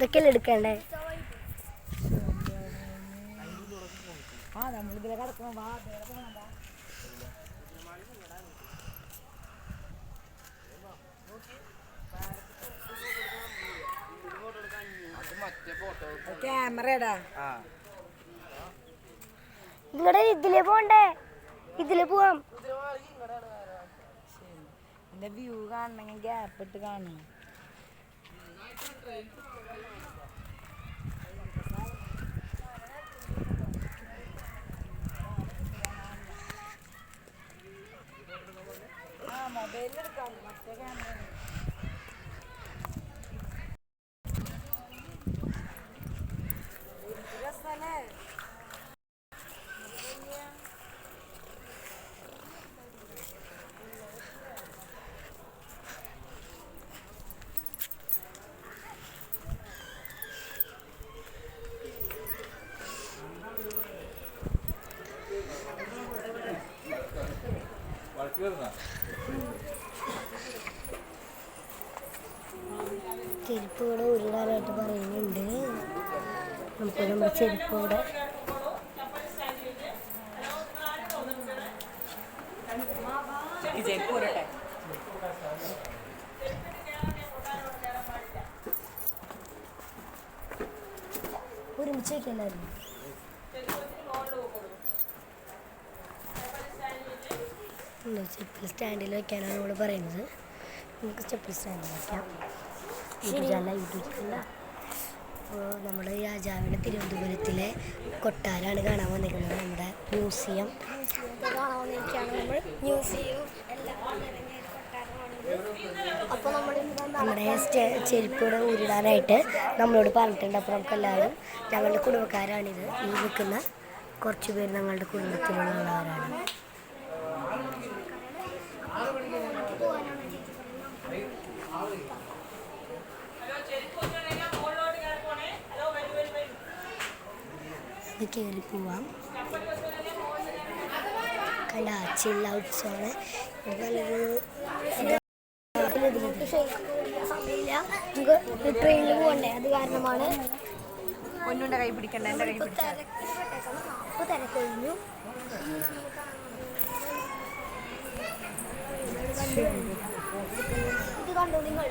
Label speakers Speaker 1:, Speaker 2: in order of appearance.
Speaker 1: ഇതൊക്കെയല്ലേ എടുക്കണ്ടേ?
Speaker 2: നമ്മളിതിലെ കിടക്കണം. ക്യാമറടാ
Speaker 1: നിങ്ങളുടെ ഇതിലേ പോണ്ടേ? ഇതില് പോവാം.
Speaker 2: എന്റെ വ്യൂ കാണണമെങ്കിൽ ഗ്യാപ്പ് ഇട്ട് കാണണം. മൊബൈലിലെടുക്കാം, മറ്റേ ക്യാമറ രസല്ലേ?
Speaker 1: ചെരുപ്പ് കൂടെ ഉരുളാനായിട്ട് പറയുന്നുണ്ട്. നമുക്ക് നമ്മുടെ ചെരുപ്പ് കൂടെ ഒരുമിച്ച് വയ്ക്കണ്ടായിരുന്നു. ചെപ്പിൽ സ്റ്റാൻഡിൽ വെക്കാനാണ് നമ്മൾ പറയുന്നത്. നമുക്ക് ചെപ്പിൽ സ്റ്റാൻഡിൽ വയ്ക്കാം. യൂട്യൂബല്ല. അപ്പോൾ നമ്മൾ രാജാവിൻ്റെ തിരുവനന്തപുരത്തിലെ കൊട്ടാരമാണ് കാണാൻ വന്നിരിക്കുന്നത്. നമ്മുടെ മ്യൂസിയം കാണാൻ വന്നിരിക്കുകയാണ് നമ്മൾ. മ്യൂസിയം അപ്പോൾ നമ്മുടെ ചെരുപ്പൂടെ ഉരുടാനായിട്ട് നമ്മളോട് പറഞ്ഞിട്ടുണ്ട്. അപ്പോൾ നമുക്ക് എല്ലാവരും ഞങ്ങളുടെ കുടുംബക്കാരാണിത്. ഈ നിൽക്കുന്ന കുറച്ച് പേര് ഞങ്ങളുടെ കുടുംബത്തിലുള്ളവരാണ്. കയറി പോവാം. കണ്ട ചില്ല ഔട്ട്സാണ്. നല്ലൊരു സമയമില്ല, നമുക്ക് ട്രെയിനിൽ പോകണ്ടേ, അത് കാരണമാണ്.
Speaker 2: പൊന്നുണ്ട കൈ പിടിക്കണ്ട, എൻ്റെ കൈ
Speaker 1: അപ്പോൾ തിരക്കൊഴിഞ്ഞു. ഇത് കണ്ടോ നിങ്ങൾ?